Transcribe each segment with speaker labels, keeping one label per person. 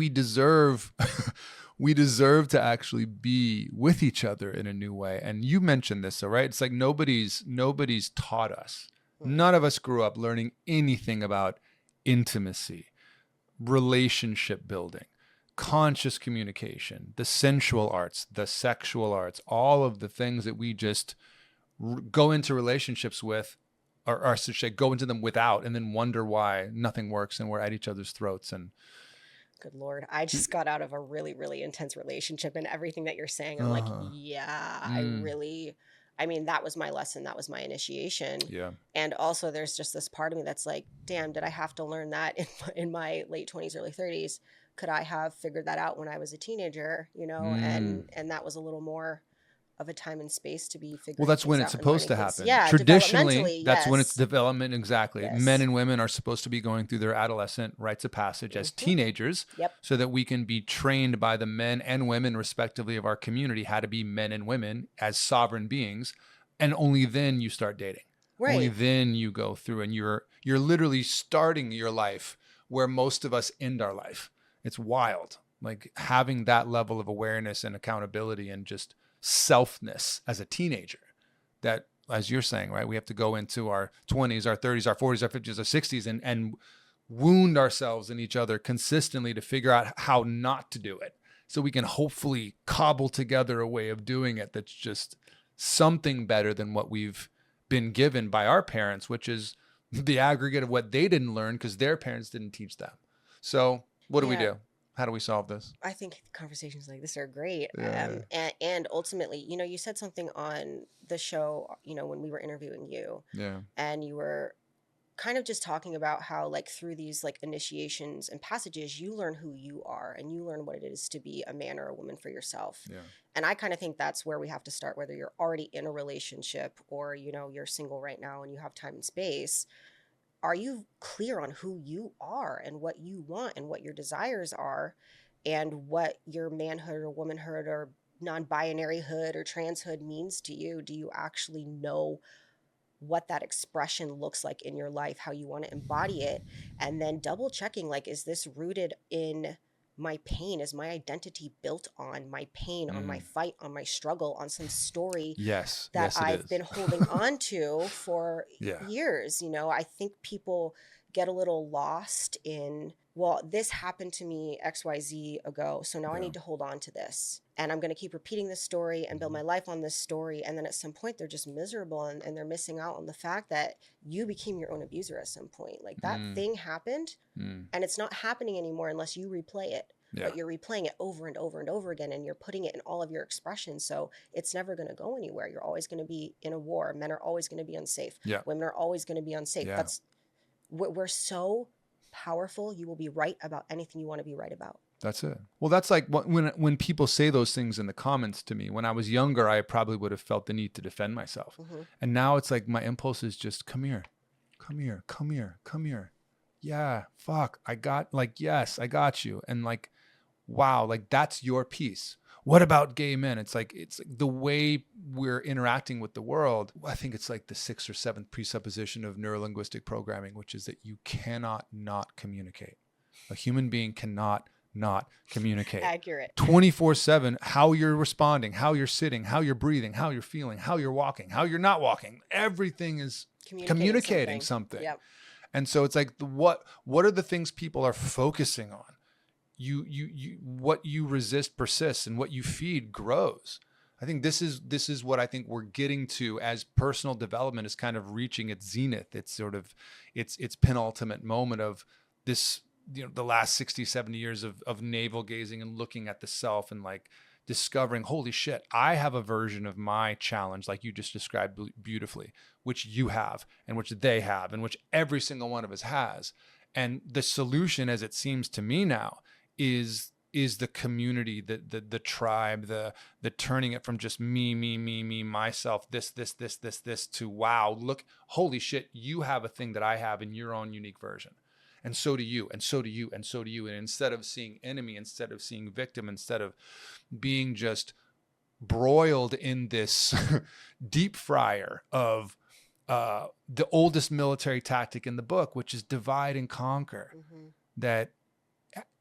Speaker 1: we deserve we deserve to actually be with each other in a new way. And you mentioned this, right? It's like nobody's taught us. None of us grew up learning anything about intimacy, relationship building, conscious communication, the sensual arts, the sexual arts, all of the things that we just go into relationships with, or I should say go into them without, and then wonder why nothing works and we're at each other's throats. And
Speaker 2: good Lord, I just got out of a really, really intense relationship, and everything that you're saying, I'm like, yeah, I mean, that was my lesson. That was my initiation.
Speaker 1: Yeah.
Speaker 2: And also there's just this part of me that's like, damn, did I have to learn that in my late 20s, early 30s? Could I have figured that out when I was a teenager, you know? And that was a little more of a time and space to be figuring
Speaker 1: Well, that's
Speaker 2: things
Speaker 1: when
Speaker 2: out
Speaker 1: it's
Speaker 2: and
Speaker 1: supposed to
Speaker 2: learning things.
Speaker 1: happen.
Speaker 2: Yeah,
Speaker 1: Traditionally,
Speaker 2: developmentally,
Speaker 1: that's when it's
Speaker 2: yes.
Speaker 1: development. Exactly.
Speaker 2: Yes.
Speaker 1: Men and women are supposed to be going through their adolescent rites of passage as teenagers,
Speaker 2: Yep.
Speaker 1: so that we can be trained by the men and women, respectively, of our community how to be men and women as sovereign beings. And only then you start dating.
Speaker 2: Right.
Speaker 1: Only then you go through, and you're literally starting your life where most of us end our life. It's wild. Like having that level of awareness and accountability and just selfness as a teenager, that, as you're saying, right, we have to go into our 20s, our 30s, our 40s, our 50s, our 60s and wound ourselves in each other consistently to figure out how not to do it, so we can hopefully cobble together a way of doing it that's just something better than what we've been given by our parents, which is the aggregate of what they didn't learn because their parents didn't teach them. So what do we do? How do we solve this?
Speaker 2: I think conversations like this are great.
Speaker 1: Yeah.
Speaker 2: And ultimately, you know, you said something on the show, you know, when we were interviewing you, and you were kind of just talking about how, like, through these like initiations and passages, you learn who you are and you learn what it is to be a man or a woman for yourself. And I kind of think that's where we have to start, whether you're already in a relationship or, you know, you're single right now and you have time and space. Are you clear on who you are and what you want and what your desires are and what your manhood or womanhood or non-binary hood or transhood means to you? Do you actually know what that expression looks like in your life, how you want to embody it? And then double checking, like, is this rooted in my pain? Is my identity built on my pain, on my fight, on my struggle, on some story that I've been holding on to for years? You know, I think people get a little lost in, well, this happened to me XYZ ago, so now I need to hold on to this. And I'm going to keep repeating this story and build my life on this story. And then at some point, they're just miserable and they're missing out on the fact that you became your own abuser at some point. Like that thing happened and it's not happening anymore unless you replay it. But you're replaying it over and over and over again, and you're putting it in all of your expressions. So it's never going to go anywhere. You're always going to be in a war. Men are always going to be unsafe. Women are always going to be unsafe. We're so powerful. You will be right about anything you want to be right about.
Speaker 1: That's it. Well, that's like when people say those things in the comments to me. When I was younger, I probably would have felt the need to defend myself. And now it's like my impulse is just, come here, come here, come here, come here. Yeah, fuck. Yes, I got you. And like, wow, like that's your piece. What about gay men? It's like the way we're interacting with the world. I think it's like the 6th or 7th presupposition of neurolinguistic programming, which is that you cannot not communicate. A human being cannot not communicate.
Speaker 2: Accurate.
Speaker 1: 24/7, how you're responding, how you're sitting, how you're breathing, how you're feeling, how you're walking, how you're not walking. Everything is communicating something.
Speaker 2: Yep.
Speaker 1: And so it's like what are the things people are focusing on? You what you resist persists, and what you feed grows. I think this is what I think we're getting to as personal development is kind of reaching its zenith. It's sort of its penultimate moment of this, you know, the last 60, 70 years of navel gazing and looking at the self and like discovering, holy shit, I have a version of my challenge, like you just described beautifully, which you have and which they have and which every single one of us has. And the solution, as it seems to me now, is the community, the tribe, the turning it from just me, myself, this to, wow, look, holy shit, you have a thing that I have in your own unique version. And so do you, and so do you, and so do you. And instead of seeing enemy, instead of seeing victim, instead of being just broiled in this deep fryer of the oldest military tactic in the book, which is divide and conquer, that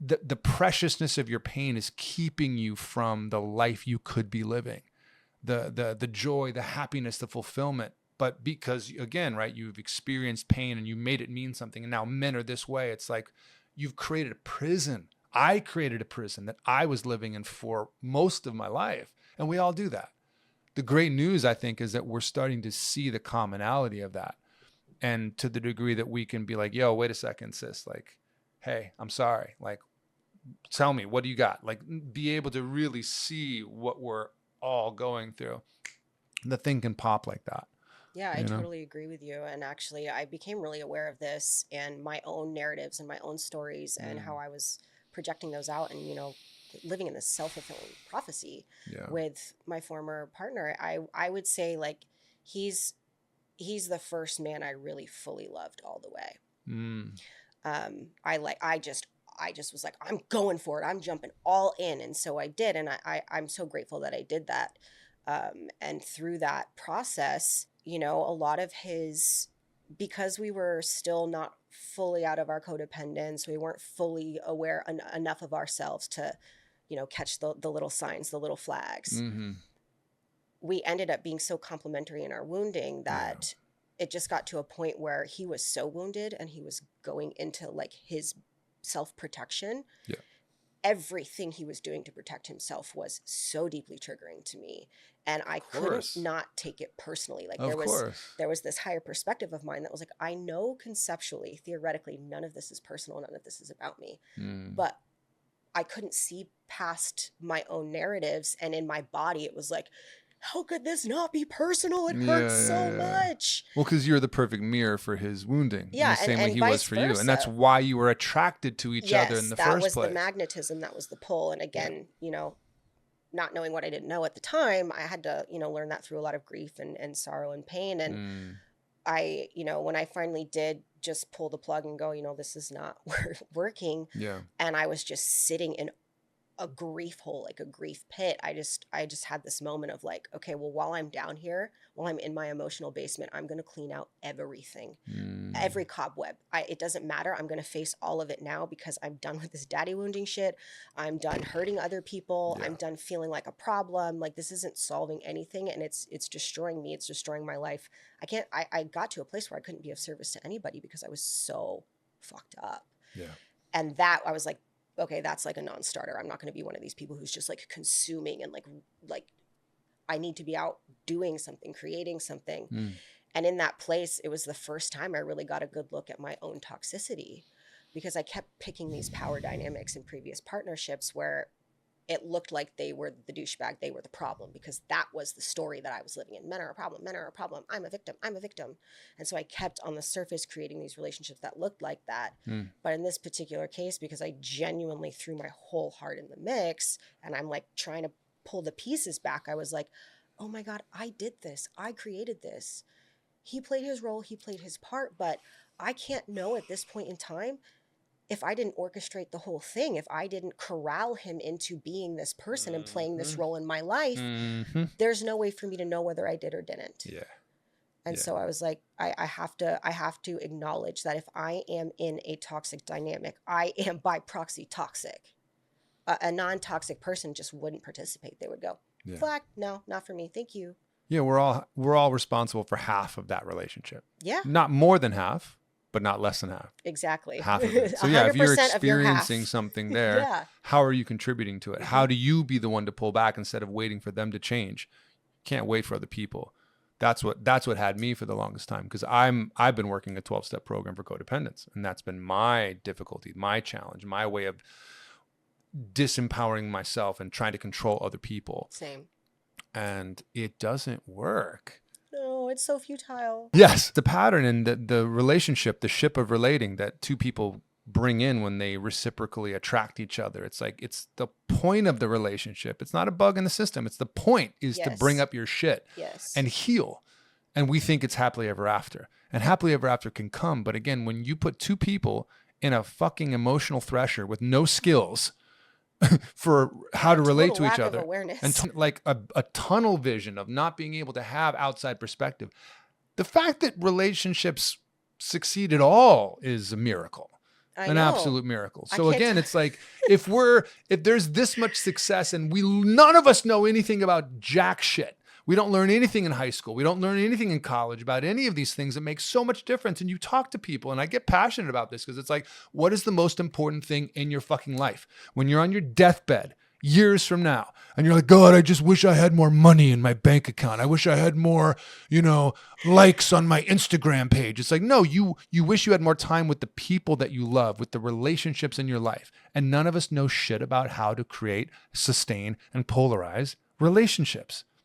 Speaker 1: the preciousness of your pain is keeping you from the life you could be living, the joy, the happiness, the fulfillment. But because, again, right, you've experienced pain and you made it mean something, and now men are this way, it's like you've created a prison. I created a prison that I was living in for most of my life. And we all do that. The great news, I think, is that we're starting to see the commonality of that. And to the degree that we can be like, yo, wait a second, sis, like, hey, I'm sorry. Like, tell me, what do you got? Like, be able to really see what we're all going through. The thing can pop like that.
Speaker 2: Yeah, I totally agree with you. And actually, I became really aware of this and my own narratives and my own stories and how I was projecting those out and, living in this self-fulfilling prophecy with my former partner. I would say, like, he's the first man I really fully loved all the way. I just was like, I'm going for it. I'm jumping all in. And so I did. And I'm so grateful that I did that. And through that process, a lot of because we were still not fully out of our codependence, we weren't fully aware enough of ourselves to, catch the little signs, the little flags. We ended up being so complementary in our wounding that it just got to a point where he was so wounded and he was going into like his self-protection. Everything he was doing to protect himself was so deeply triggering to me. And I couldn't not take it personally. Like there was this higher perspective of mine that was like, I know conceptually, theoretically, none of this is personal. None of this is about me. But I couldn't see past my own narratives. And in my body, it was like, how could this not be personal? It hurts so much.
Speaker 1: Well, because you're the perfect mirror for his wounding.
Speaker 2: Yeah,
Speaker 1: in the same way he was for you. And that's why you were attracted to each other in the first place.
Speaker 2: That was the magnetism. That was the pull. And again, not knowing what I didn't know at the time, I had to, learn that through a lot of grief and sorrow and pain. And I, when I finally did just pull the plug and go, this is not working. And I was just sitting in a grief hole, like a grief pit. I just had this moment of like, okay, well, while I'm down here, while I'm in my emotional basement, I'm going to clean out everything, every cobweb. It doesn't matter. I'm going to face all of it now because I'm done with this daddy wounding shit. I'm done hurting other people. I'm done feeling like a problem. Like this isn't solving anything. And it's destroying me. It's destroying my life. I got to a place where I couldn't be of service to anybody because I was so fucked up. And that I was like, okay, that's like a non-starter. I'm not going to be one of these people who's just like consuming and like I need to be out doing something, creating something. And in that place, it was the first time I really got a good look at my own toxicity because I kept picking these power dynamics in previous partnerships where it looked like they were the douchebag, they were the problem because that was the story that I was living in. Men are a problem, men are a problem, I'm a victim. And so I kept on the surface creating these relationships that looked like that. But in this particular case, because I genuinely threw my whole heart in the mix and I'm like trying to pull the pieces back, I was like, oh my God, I did this. I created this. He played his role, he played his part, but I can't know at this point in time if I didn't orchestrate the whole thing, if I didn't corral him into being this person and playing this role in my life, there's no way for me to know whether I did or didn't. And so I was like, I have to acknowledge that if I am in a toxic dynamic, I am by proxy toxic. A non-toxic person just wouldn't participate. They would go, fuck, no, not for me. Thank you.
Speaker 1: Yeah, we're all responsible for half of that relationship.
Speaker 2: Yeah.
Speaker 1: Not more than half, but not less than half.
Speaker 2: Exactly.
Speaker 1: Half of it. So yeah, if you're experiencing something there, how are you contributing to it? How do you be the one to pull back instead of waiting for them to change? Can't wait for other people. That's what had me for the longest time because I've been working a 12-step program for codependence, and that's been my difficulty, my challenge, my way of disempowering myself and trying to control other people.
Speaker 2: Same.
Speaker 1: And it doesn't work.
Speaker 2: No, it's so futile.
Speaker 1: Yes, the pattern and the relationship, the ship of relating that two people bring in when they reciprocally attract each other. It's like, it's the point of the relationship. It's not a bug in the system. It's the point is to bring up your shit and heal. And we think it's happily ever after. And happily ever after can come. But again, when you put two people in a fucking emotional thresher with no skills for how to relate to each other and like a tunnel vision of not being able to have outside perspective. The fact that relationships succeed at all is a miracle.
Speaker 2: I
Speaker 1: an
Speaker 2: know.
Speaker 1: absolute miracle.
Speaker 2: I
Speaker 1: So
Speaker 2: can't.
Speaker 1: again, it's like if there's this much success and none of us know anything about jack shit. We don't learn anything in high school. We don't learn anything in college about any of these things that make so much difference. And you talk to people, and I get passionate about this because it's like, what is the most important thing in your fucking life? When you're on your deathbed years from now, and you're like, God, I just wish I had more money in my bank account. I wish I had more, likes on my Instagram page. It's like, no, you wish you had more time with the people that you love, with the relationships in your life. And none of us know shit about how to create, sustain, and polarize relationships.